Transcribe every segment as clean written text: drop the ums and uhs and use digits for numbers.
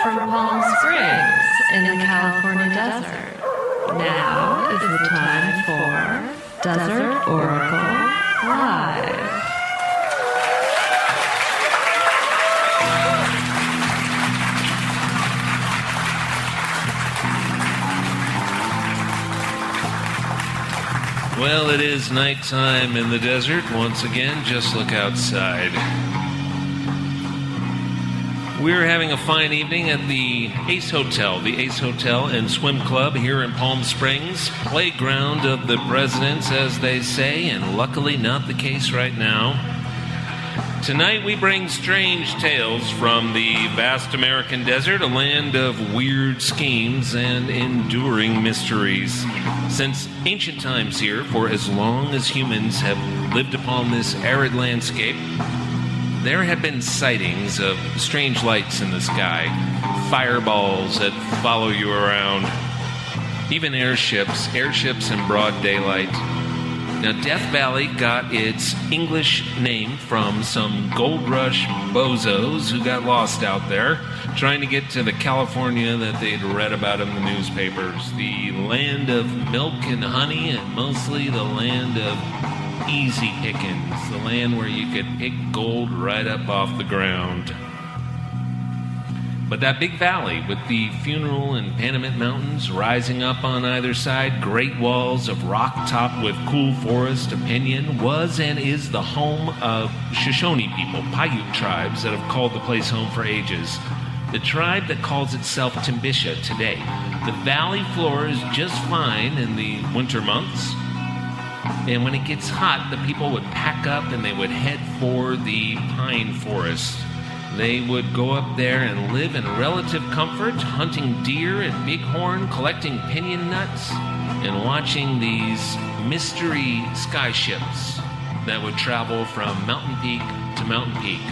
from Palm Springs in the California desert. Now is the time for Desert Oracle Live. Well, it is nighttime in the desert. Once again, just look outside. We're having a fine evening at the Ace Hotel and Swim Club here in Palm Springs. Playground of the presidents, as they say, and luckily not the case right now. Tonight we bring strange tales from the vast American desert, a land of weird schemes and enduring mysteries. Since ancient times here, for as long as humans have lived upon this arid landscape, there have been sightings of strange lights in the sky, fireballs that follow you around, even airships in broad daylight. Now, Death Valley got its English name from some gold rush bozos who got lost out there trying to get to the California that they'd read about in the newspapers. The land of milk and honey, and mostly the land of easy pickings. The land where you could pick gold right up off the ground. But that big valley with the Funeral and Panamint Mountains rising up on either side, great walls of rock topped with cool forest of pinyon, was and is the home of Shoshone people, Paiute tribes that have called the place home for ages. The tribe that calls itself Timbisha today. The valley floor is just fine in the winter months. And when it gets hot, the people would pack up and they would head for the pine forest. They would go up there and live in relative comfort, hunting deer and bighorn, collecting pinyon nuts, and watching these mystery sky ships that would travel from mountain peak to mountain peak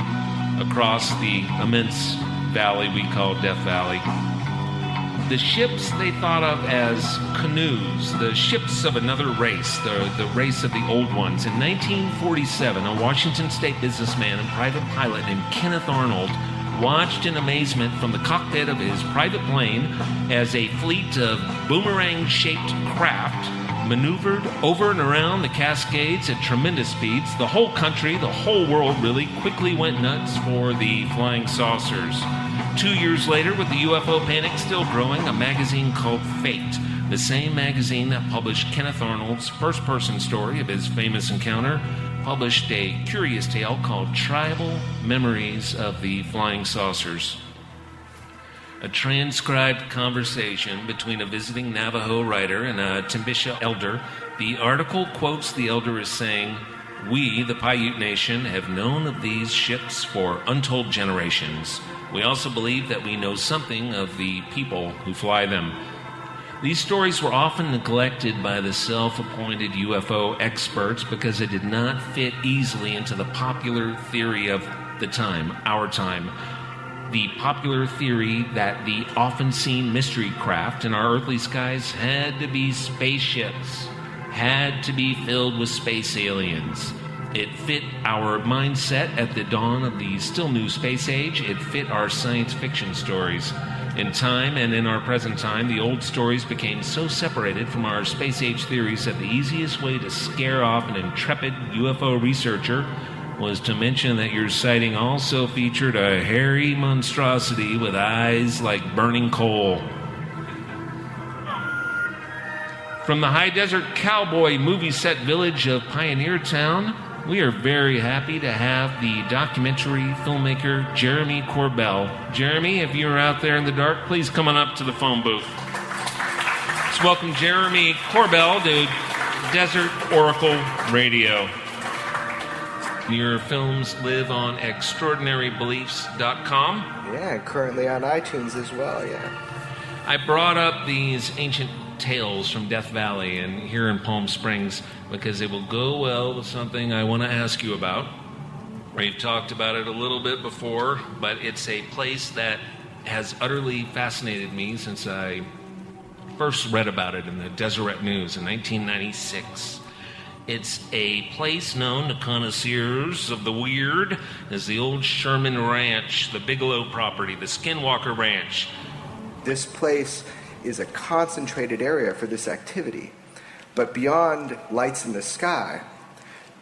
across the immense valley we call Death Valley. The ships they thought of as canoes, the ships of another race, the race of the old ones. In 1947, a Washington State businessman and private pilot named Kenneth Arnold watched in amazement from the cockpit of his private plane as a fleet of boomerang-shaped craft maneuvered over and around the Cascades at tremendous speeds. The whole country, the whole world really, quickly went nuts for the flying saucers. 2 years later, with the UFO panic still growing, a magazine called Fate, the same magazine that published Kenneth Arnold's first-person story of his famous encounter, published a curious tale called Tribal Memories of the Flying Saucers. A transcribed conversation between a visiting Navajo writer and a Timbisha elder. The article quotes the elder as saying, "We, the Paiute Nation, have known of these ships for untold generations. We also believe that we know something of the people who fly them." These stories were often neglected by the self-appointed UFO experts because they did not fit easily into the popular theory of the time, our time. The popular theory that the often seen mystery craft in our earthly skies had to be spaceships, had to be filled with space aliens. It fit our mindset at the dawn of the still new space age. It fit our science fiction stories. In time and in our present time, the old stories became so separated from our space age theories that the easiest way to scare off an intrepid UFO researcher was to mention that your sighting also featured a hairy monstrosity with eyes like burning coal. From the high desert cowboy movie set village of Pioneer Town, we are very happy to have the documentary filmmaker Jeremy Corbell. Jeremy, if you're out there in the dark, please come on up to the phone booth. Let's welcome Jeremy Corbell to Desert Oracle Radio. Your films live on extraordinarybeliefs.com. Yeah, currently on iTunes as well, yeah. I brought up these ancient tales from Death Valley and here in Palm Springs because it will go well with something I want to ask you about. We've talked about it a little bit before, but it's a place that has utterly fascinated me since I first read about it in the Deseret News in 1996. It's a place known to connoisseurs of the weird as the old Sherman Ranch, the Bigelow property, the Skinwalker Ranch. This place is a concentrated area for this activity. But beyond lights in the sky,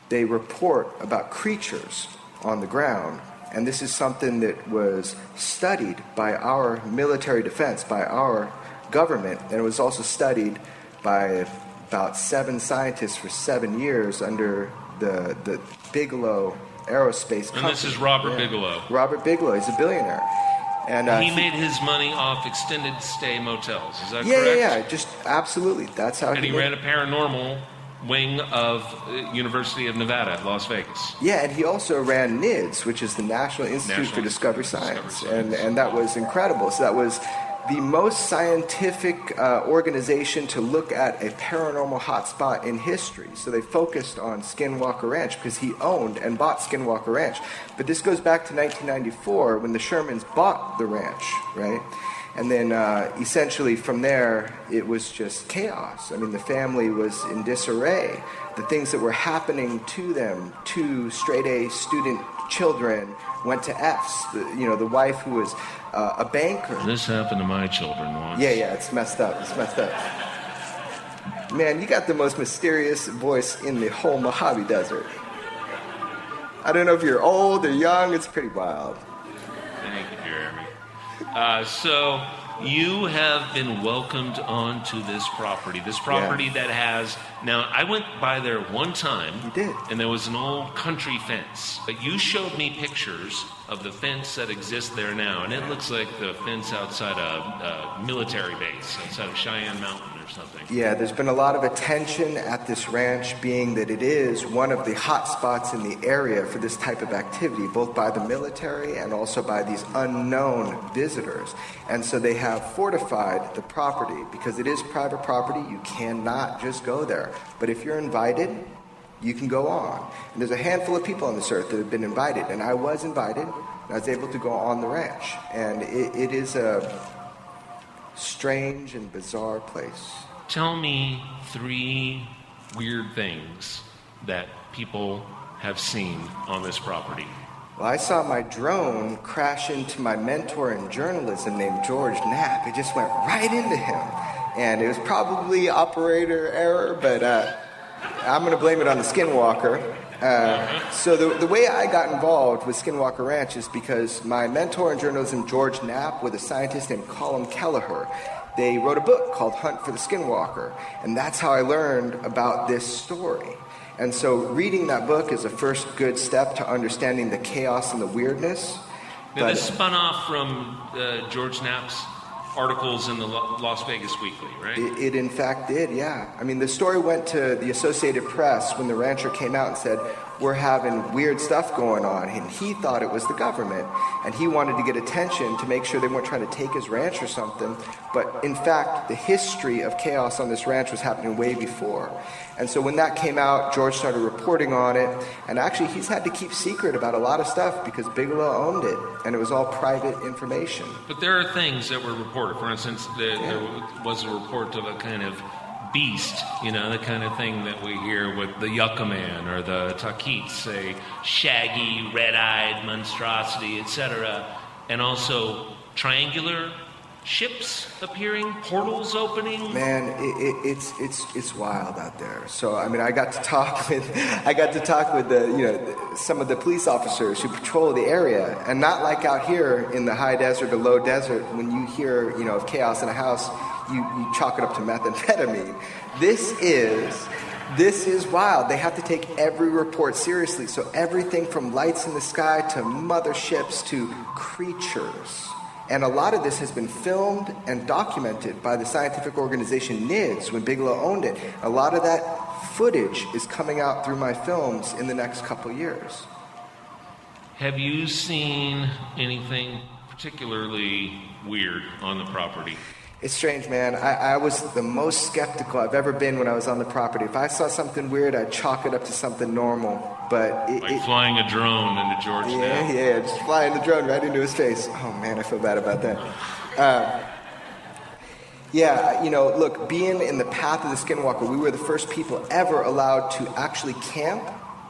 they report about creatures on the ground. And this is something that was studied by our military defense, by our government, and it was also studied by about 7 scientists for 7 years under the Bigelow Aerospace Company. And this is Robert Bigelow. Robert Bigelow, he's a billionaire. And he made his money off extended stay motels, is that correct? Yeah, just absolutely. That's how and he ran a paranormal wing of University of Nevada, Las Vegas. Yeah, and he also ran NIDS, which is the National Institute for Discovery Science. And that was incredible. So that was the most scientific organization to look at a paranormal hotspot in history. So they focused on Skinwalker Ranch because he owned and bought Skinwalker Ranch. But this goes back to 1994 when the Shermans bought the ranch, right? And then essentially from there, it was just chaos. I mean, the family was in disarray. The things that were happening to them, 2 straight-A student children, went to F's. The wife who was a banker. This happened to my children once. Yeah, it's messed up. Man, you got the most mysterious voice in the whole Mojave Desert. I don't know if you're old or young. It's pretty wild. Thank you, Jeremy. So you have been welcomed onto this property that has, now I went by there one time. You did. And there was an old country fence, but you showed me pictures of the fence that exists there now, and it looks like the fence outside a military base, outside of Cheyenne Mountain or something. Yeah, there's been a lot of attention at this ranch, being that it is one of the hot spots in the area for this type of activity, both by the military and also by these unknown visitors. And so they have fortified the property because it is private property. You cannot just go there. But if you're invited, you can go on. And there's a handful of people on this earth that have been invited, and I was invited, and I was able to go on the ranch. And it is a strange and bizarre place. Tell me 3 weird things that people have seen on this property. Well, I saw my drone crash into my mentor in journalism named George Knapp. It just went right into him. And it was probably operator error, but I'm going to blame it on the Skinwalker. So the way I got involved with Skinwalker Ranch is because my mentor in journalism, George Knapp, with a scientist named Colin Kelleher, they wrote a book called Hunt for the Skinwalker. And that's how I learned about this story. And so reading that book is a first good step to understanding the chaos and the weirdness. Now, this spun off from George Knapp's articles in the Las Vegas Weekly, right? It in fact did, yeah. I mean, the story went to the Associated Press when the rancher came out and said, we're having weird stuff going on. And he thought it was the government. And he wanted to get attention to make sure they weren't trying to take his ranch or something. But in fact, the history of chaos on this ranch was happening way before. And so when that came out, George started reporting on it. And actually, he's had to keep secret about a lot of stuff because Bigelow owned it. And it was all private information. But there are things that were reported. For instance, there was a report of a kind of beast, the kind of thing that we hear with the Yucca Man or the Taquits, a shaggy, red-eyed monstrosity, etc. And also triangular ships appearing, portals opening. Man, it's wild out there. So I mean, I got to talk with the some of the police officers who patrol the area, and not like out here in the high desert or low desert when you hear of chaos in a house, you chalk it up to methamphetamine. This is wild. They have to take every report seriously. So everything from lights in the sky to motherships to creatures. And a lot of this has been filmed and documented by the scientific organization NIDS when Bigelow owned it. A lot of that footage is coming out through my films in the next couple years. Have you seen anything particularly weird on the property? It's strange, man. I was the most skeptical I've ever been when I was on the property. If I saw something weird, I'd chalk it up to something normal. But flying a drone into George Knapp. Yeah, just flying the drone right into his face. Oh man, I feel bad about that. Yeah, look, being in the path of the Skinwalker, we were the first people ever allowed to actually camp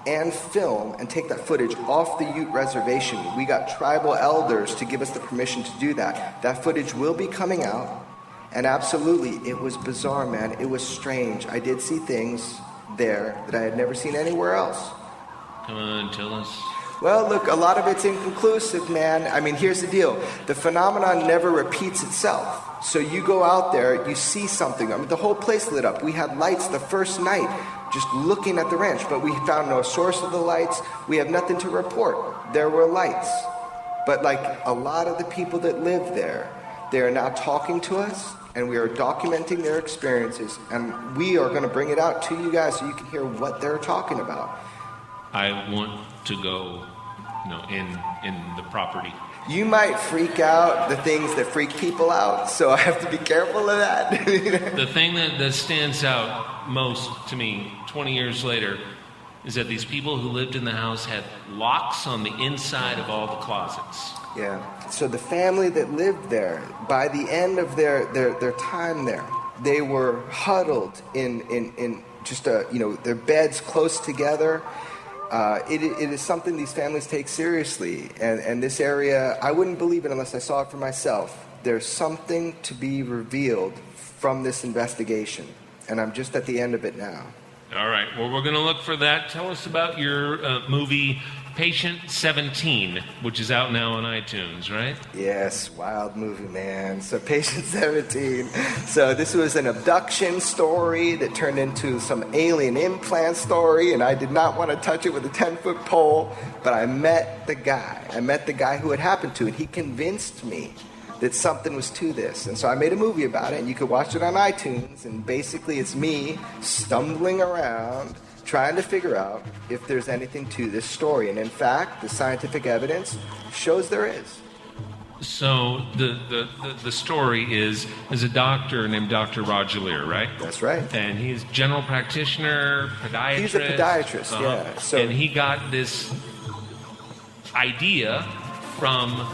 and film and take that footage off the Ute reservation. We got tribal elders to give us the permission to do that. That footage will be coming out, and absolutely, it was bizarre, man. It was strange. I did see things there that I had never seen anywhere else. Come on, tell us. Well, look, a lot of it's inconclusive, man. I mean, here's the deal. The phenomenon never repeats itself. So you go out there, you see something. I mean, the whole place lit up. We had lights the first night just looking at the ranch, but we found no source of the lights. We have nothing to report. There were lights. But like a lot of the people that live there, they are now talking to us, and we are documenting their experiences, and we are going to bring it out to you guys so you can hear what they're talking about. I want to go, in the property. You might freak out the things that freak people out, so I have to be careful of that. The thing that stands out most to me 20 years later is that these people who lived in the house had locks on the inside of all the closets. Yeah. So the family that lived there, by the end of their time there, they were huddled in just their beds close together. It is something these families take seriously, and this area, I wouldn't believe it unless I saw it for myself. There's something to be revealed from this investigation, and I'm just at the end of it now. All right, well, we're going to look for that. Tell us about your movie Patient 17, which is out now on iTunes, right? Yes, wild movie, man. So Patient 17. So this was an abduction story that turned into some alien implant story, and I did not want to touch it with a 10-foot pole, but I met the guy. I met the guy who it happened to, and he convinced me that something was to this. And so I made a movie about it, and you could watch it on iTunes, and basically it's me stumbling around trying to figure out if there's anything to this story. And in fact, the scientific evidence shows there is. So the story is a doctor named Dr. Roger Lear, right? That's right. And he's general practitioner, podiatrist. He's a podiatrist, yeah. So, and he got this idea from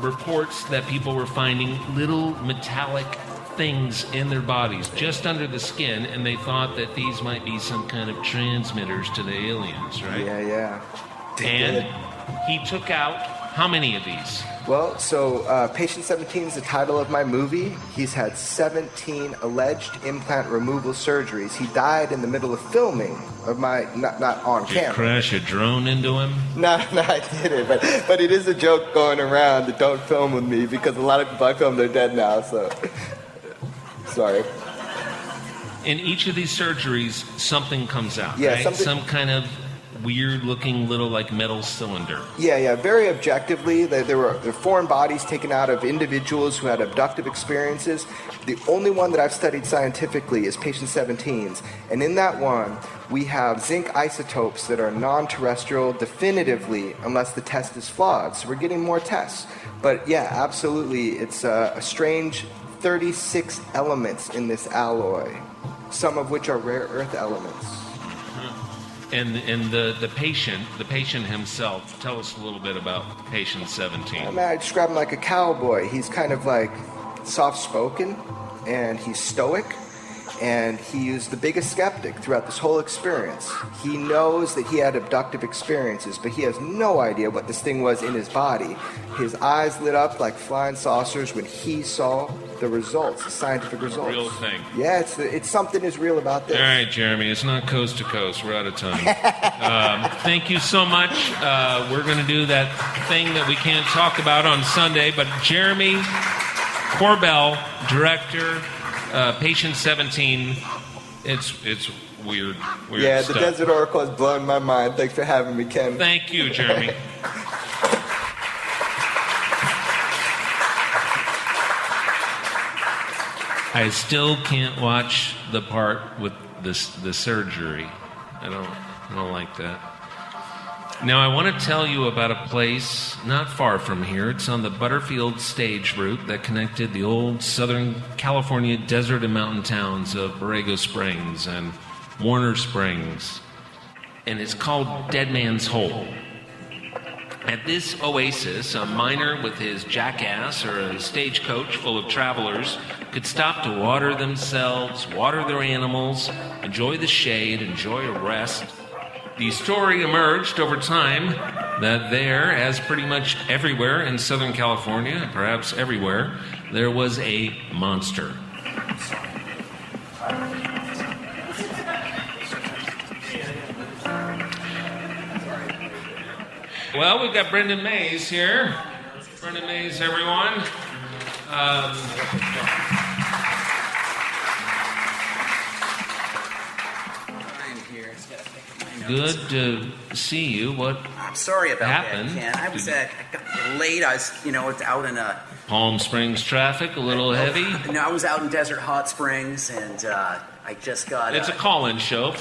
reports that people were finding little metallic things in their bodies just under the skin, and they thought that these might be some kind of transmitters to the aliens, right? Yeah. And he took out how many of these? Well, so Patient 17 is the title of my movie. He's had 17 alleged implant removal surgeries. He died in the middle of filming of my, not on Did you camera. crash a drone into him? No, I didn't. But it is a joke going around that don't film with me, because a lot of people I filmed are dead now, so sorry. In each of these surgeries, something comes out, Yeah, right? Some kind of weird-looking little, metal cylinder. Yeah. Very objectively, there were foreign bodies taken out of individuals who had abductive experiences. The only one that I've studied scientifically is Patient 17's. And in that one, we have zinc isotopes that are non-terrestrial definitively, unless the test is flawed. So we're getting more tests. But yeah, absolutely, it's a strange 36 elements in this alloy, some of which are rare earth elements. And the patient himself, tell us a little bit about Patient 17. I describe him like a cowboy. He's kind of like soft-spoken, and he's stoic, and he is the biggest skeptic throughout this whole experience. He knows that he had abductive experiences, but he has no idea what this thing was in his body. His eyes lit up like flying saucers when he saw the results, the scientific results. Real thing. Yeah, it's something is real about this. All right, Jeremy, it's not coast to coast. We're out of time. Thank you so much. We're going to do that thing that we can't talk about on Sunday, but Jeremy Corbell, director, Patient 17, it's weird Yeah, stuff. the Desert Oracle has blown my mind. Thanks for having me, Ken. Thank you, Jeremy. I still can't watch the part with the surgery. I don't like that. Now, I want to tell you about a place not far from here. It's on the Butterfield stage route that connected the old Southern California desert and mountain towns of Borrego Springs and Warner Springs. And it's called Dead Man's Hole. At this oasis, a miner with his jackass or a stagecoach full of travelers could stop to water themselves, water their animals, enjoy the shade, enjoy a rest. The story emerged over time that there, as pretty much everywhere in Southern California, perhaps everywhere, there was a monster. Well, we've got Brendan Mays here. Brendan Mays, everyone. Good to see you. What I'm sorry about happened? That, Ken. I got late. I was, out in Palm Springs traffic, a little heavy. No, I was out in Desert Hot Springs, and I just got. It's a call-in show.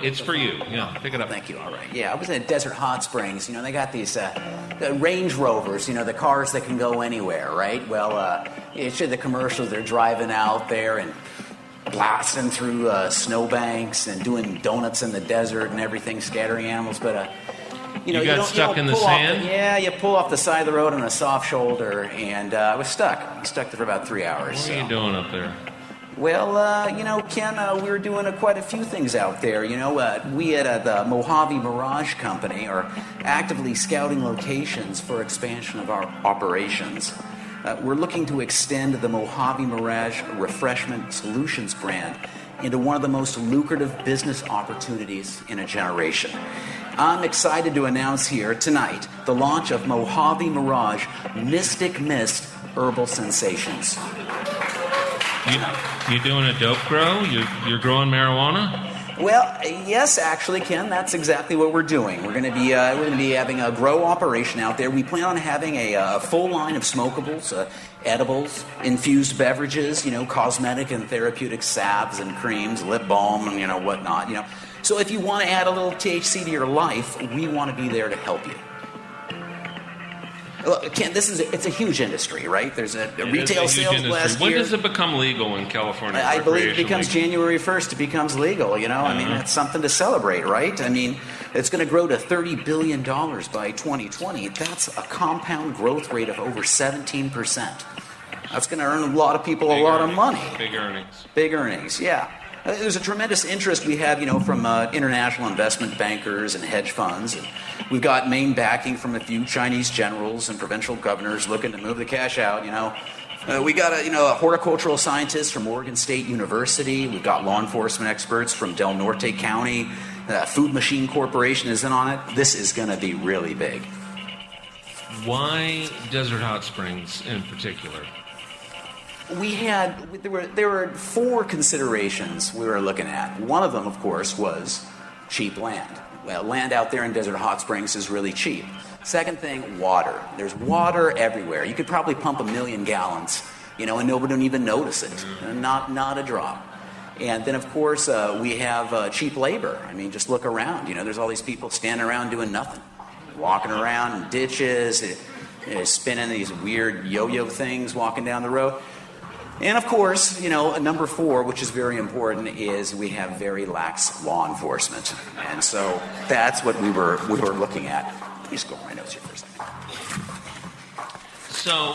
It's for you. Pick it up. Thank you. All right. Yeah, I was in Desert Hot Springs. They got these the Range Rovers. The cars that can go anywhere, right? Well, it's the commercials. They're driving out there and blasting through snowbanks and doing donuts in the desert and everything, scattering animals. But you got stuck in the sand? You pull off the side of the road on a soft shoulder, and I was stuck. I was stuck there for about 3 hours. What are you doing up there? Well, Ken, we were doing quite a few things out there. We at the Mojave Mirage Company are actively scouting locations for expansion of our operations. We're looking to extend the Mojave Mirage Refreshment Solutions brand into one of the most lucrative business opportunities in a generation. I'm excited to announce here tonight the launch of Mojave Mirage Mystic Mist Herbal Sensations. You doing a dope grow? You're growing marijuana? Well, yes, actually, Ken, that's exactly what we're doing. We're going to be having a grow operation out there. We plan on having a full line of smokables, edibles, infused beverages, cosmetic and therapeutic salves and creams, lip balm, and whatnot. So if you want to add a little THC to your life, we want to be there to help you. Look, Ken, it's a huge industry, right? There's a retail sales last year. When does it become legal in California? I believe it becomes January 1st. It becomes legal. I mean, it's something to celebrate, right? I mean, it's going to grow to $30 billion by 2020. That's a compound growth rate of over 17%. That's going to earn a lot of people a lot of money. Big earnings. Big earnings, yeah. There's a tremendous interest we have, from international investment bankers and hedge funds. And we've got main backing from a few Chinese generals and provincial governors looking to move the cash out. We got a horticultural scientist from Oregon State University. We've got law enforcement experts from Del Norte County. Food Machine Corporation is in on it. This is going to be really big. Why Desert Hot Springs in particular? There were 4 considerations we were looking at. One of them, of course, was cheap land. Well, land out there in Desert Hot Springs is really cheap. Second thing, water. There's water everywhere. You could probably pump 1 million gallons, and nobody would even notice it. Not a drop. And then, of course, we have cheap labor. I mean, just look around. There's all these people standing around doing nothing, walking around in ditches, spinning these weird yo-yo things, walking down the road. And of course, number 4, which is very important, is we have very lax law enforcement. And so that's what we were looking at. Let me just go over my notes here for a second. So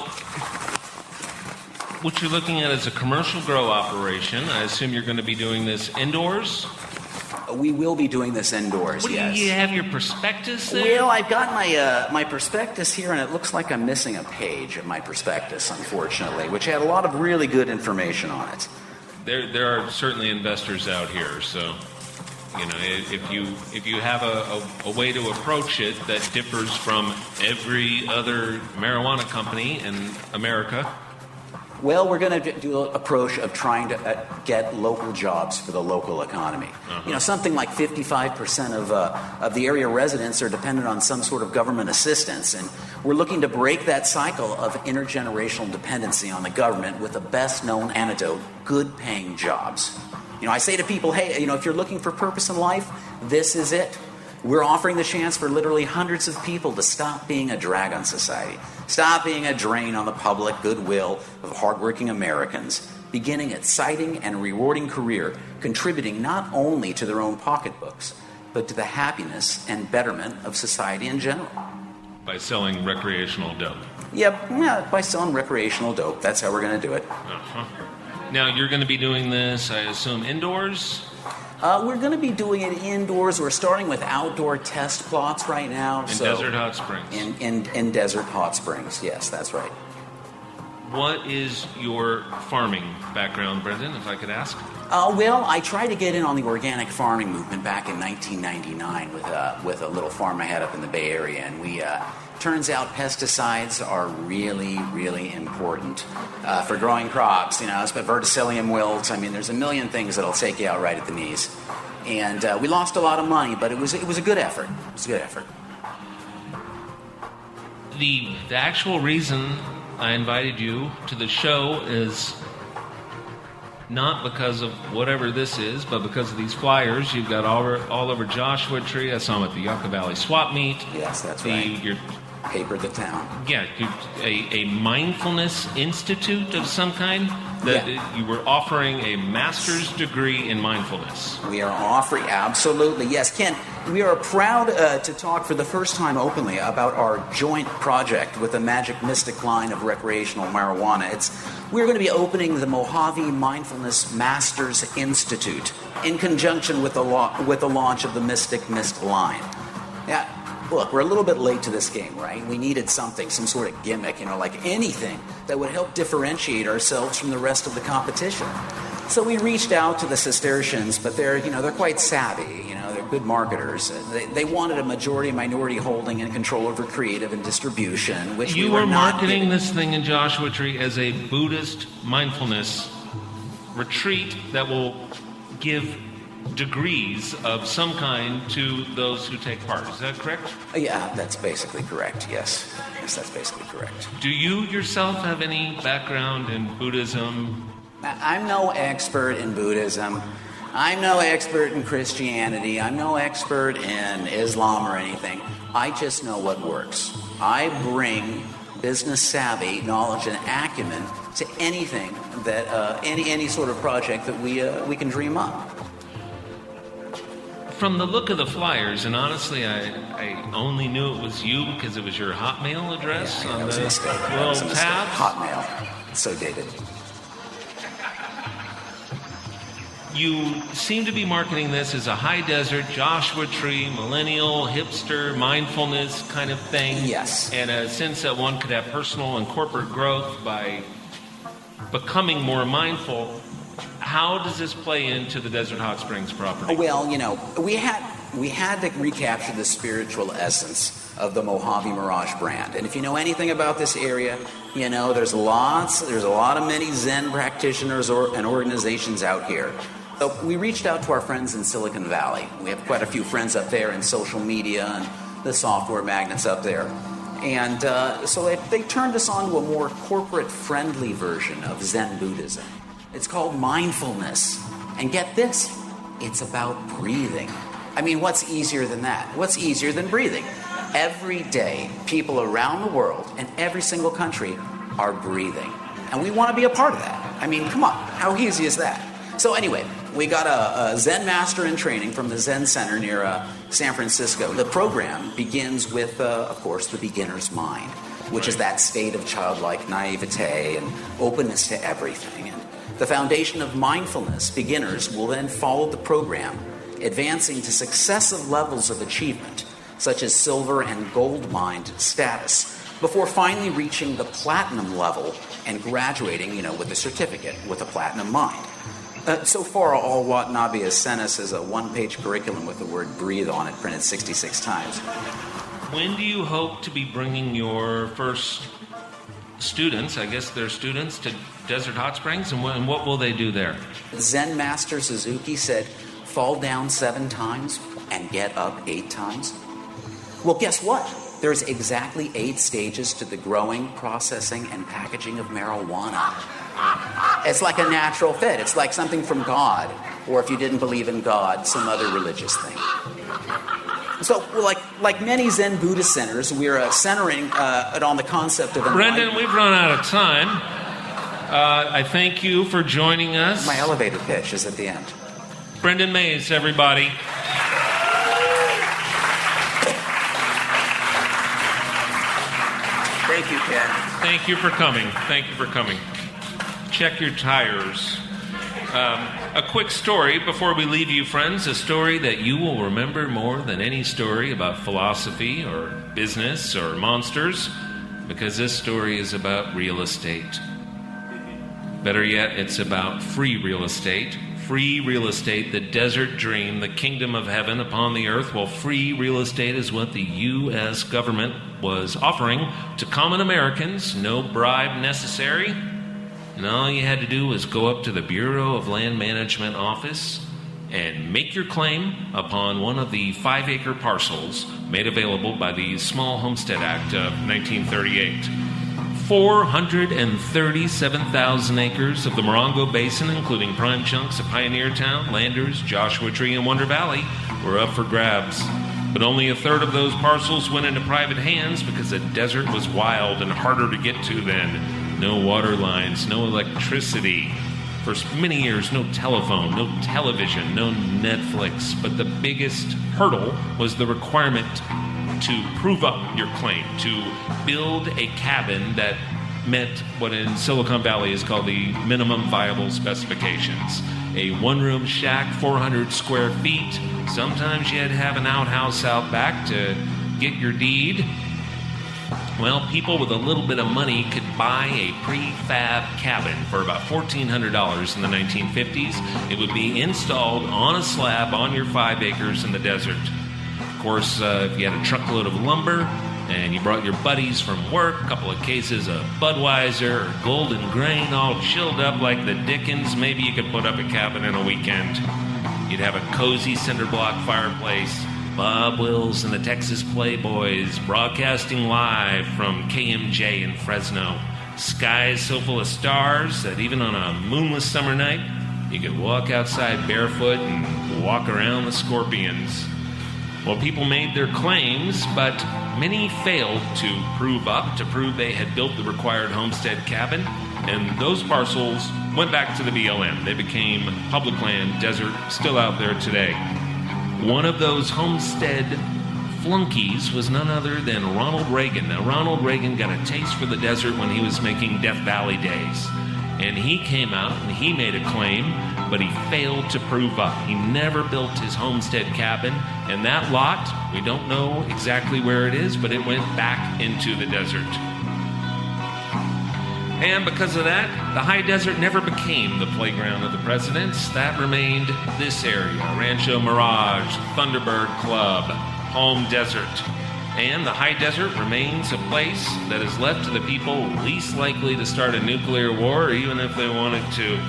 what you're looking at is a commercial grow operation. I assume you're going to be doing this indoors? We will be doing this indoors, yes. Do you have your prospectus there? Well, I've got my prospectus here, and it looks like I'm missing a page of my prospectus, unfortunately, which had a lot of really good information on it. There are certainly investors out here, so if you have a way to approach it that differs from every other marijuana company in America. Well, we're going to do an approach of trying to get local jobs for the local economy. Uh-huh. Something like 55% of the area residents are dependent on some sort of government assistance, and we're looking to break that cycle of intergenerational dependency on the government with the best-known antidote: good-paying jobs. I say to people, hey, if you're looking for purpose in life, this is it. We're offering the chance for literally hundreds of people to stop being a drag on society, stop being a drain on the public goodwill of hardworking Americans, beginning an exciting and rewarding career, contributing not only to their own pocketbooks, but to the happiness and betterment of society in general. by selling recreational dope. Yep, yeah, by selling recreational dope. That's how we're going to do it. Uh-huh. Now, you're going to be doing this, I assume, indoors? We're going to be doing it indoors. We're starting with outdoor test plots right now. In Desert Hot Springs? In Desert Hot Springs, yes, that's right. What is your farming background, Brendan, if I could ask? Well, I tried to get in on the organic farming movement back in 1999 with a little farm I had up in the Bay Area, and we turns out pesticides are really, really important for growing crops. You know, verticillium wilt. I mean, there's a million things that'll take you out right at the knees, and we lost a lot of money, but it was a good effort. It was a good effort. The actual reason I invited you to the show is not because of whatever this is, but because of these flyers you've got all over Joshua Tree. I saw them at the Yucca Valley Swap Meet. Yes, that's right. You're papered the town. Yeah, a mindfulness institute of some kind. That you were offering a master's degree in mindfulness. We are offering, absolutely, yes. Ken, we are proud to talk for the first time openly about our joint project with the Magic Mystic line of recreational marijuana. We're going to be opening the Mojave Mindfulness Masters Institute in conjunction with the launch of the Mystic Mist line. Yeah. Look, we're a little bit late to this game, right? We needed something, some sort of gimmick, like anything that would help differentiate ourselves from the rest of the competition. So we reached out to the Cistercians, but they're quite savvy, they're good marketers. They wanted a majority-minority holding and control over creative and distribution, which you we were not marketing giving. this thing in Joshua Tree as a Buddhist mindfulness retreat that will give degrees of some kind to those who take part. Is that correct? Yeah, that's basically correct, yes. Yes, that's basically correct. Do you yourself have any background in Buddhism? I'm no expert in Buddhism. I'm no expert in Christianity. I'm no expert in Islam or anything. I just know what works. I bring business savvy, knowledge, and acumen to anything that any sort of project that we can dream up. From the look of the flyers, and honestly, I only knew it was you because it was your Hotmail address Yeah, on that was the a mistake. little tab. Hotmail. It's so dated. You seem to be marketing this as a high desert, Joshua Tree, millennial, hipster, mindfulness kind of thing. Yes. And a sense that one could have personal and corporate growth by becoming more mindful. How does this play into the Desert Hot Springs property? Well, we had to recapture the spiritual essence of the Mojave Mirage brand. And if you know anything about this area, there's a lot of many Zen practitioners and organizations out here. So we reached out to our friends in Silicon Valley. We have quite a few friends up there in social media and the software magnates up there. And so they turned us on to a more corporate-friendly version of Zen Buddhism. It's called mindfulness. And get this, it's about breathing. I mean, what's easier than that? What's easier than breathing? Every day, people around the world in every single country are breathing. And we want to be a part of that. I mean, come on, how easy is that? So anyway, we got a Zen master in training from the Zen Center near San Francisco. The program begins with, of course, the beginner's mind, which is that state of childlike naivete and openness to everything. And the foundation of mindfulness, beginners will then follow the program, advancing to successive levels of achievement, such as silver and gold mind status, before finally reaching the platinum level and graduating, with a certificate with a platinum mind. So far, all Watanabe has sent us is a one-page curriculum with the word breathe on it printed 66 times. When do you hope to be bringing your first students, I guess they're students, to Desert Hot Springs, and what will they do there? Zen Master Suzuki said, fall down 7 times and get up 8 times. Well, guess what? There's exactly 8 stages to the growing, processing, and packaging of marijuana. It's like a natural fit. It's like something from God, or if you didn't believe in God, some other religious thing. So, like many Zen Buddhist centers, we're centering it on the concept of Brendan, we've run out of time. I thank you for joining us. My elevator pitch is at the end. Brendan Mays, everybody. Thank you, Ken. Thank you for coming. Thank you for coming. Check your tires. A quick story before we leave you, friends. A story that you will remember more than any story about philosophy or business or monsters, because this story is about real estate. Better yet, it's about free real estate. Free real estate, the desert dream, the kingdom of heaven upon the earth. Well, free real estate is what the U.S. government was offering to common Americans. No bribe necessary. And all you had to do was go up to the Bureau of Land Management office and make your claim upon one of the 5-acre parcels made available by the Small Homestead Act of 1938. 437,000 acres of the Morongo Basin, including prime chunks of Pioneer Town, Landers, Joshua Tree, and Wonder Valley, were up for grabs. But only a third of those parcels went into private hands because the desert was wild and harder to get to then. No water lines, no electricity. For many years, no telephone, no television, no Netflix. But the biggest hurdle was the requirement to prove up your claim, to build a cabin that met what in Silicon Valley is called the minimum viable specifications. A one-room shack, 400 square feet. Sometimes you had to have an outhouse out back to get your deed. Well, people with a little bit of money could buy a prefab cabin for about $1,400 in the 1950s. It would be installed on a slab on your 5 acres in the desert. Of course, if you had a truckload of lumber and you brought your buddies from work, a couple of cases of Budweiser or Golden Grain all chilled up like the Dickens, maybe you could put up a cabin in a weekend. You'd have a cozy cinder block fireplace. Bob Wills and the Texas Playboys broadcasting live from KMJ in Fresno. Skies so full of stars that even on a moonless summer night, you could walk outside barefoot and walk around the scorpions. Well, people made their claims, but many failed to prove they had built the required homestead cabin, and those parcels went back to the BLM. They became public land, desert, still out there today. One of those homestead flunkies was none other than Ronald Reagan. Now, Ronald Reagan got a taste for the desert when he was making Death Valley days. And he came out and he made a claim, but he failed to prove up. He never built his homestead cabin. And that lot, we don't know exactly where it is, but it went back into the desert. And because of that, the high desert never became the playground of the presidents. That remained this area: Rancho Mirage, Thunderbird Club, Palm Desert. And the high desert remains a place that is left to the people least likely to start a nuclear war, even if they wanted to.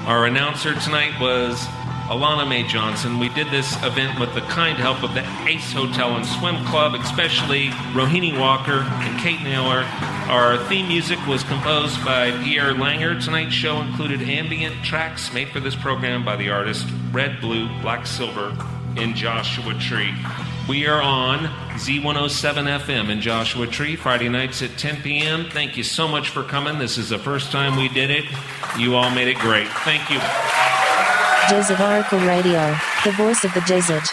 Our announcer tonight was Alana Mae Johnson. We did this event with the kind help of the Ace Hotel and Swim Club, especially Rohini Walker and Kate Naylor. Our theme music was composed by Pierre Langer. Tonight's show included ambient tracks made for this program by the artist Red, Blue, Black, Silver in Joshua Tree. We are on Z107 FM in Joshua Tree, Friday nights at 10 p.m. Thank you so much for coming. This is the first time we did it. You all made it great. Thank you. Desert Oracle Radio, the voice of the desert.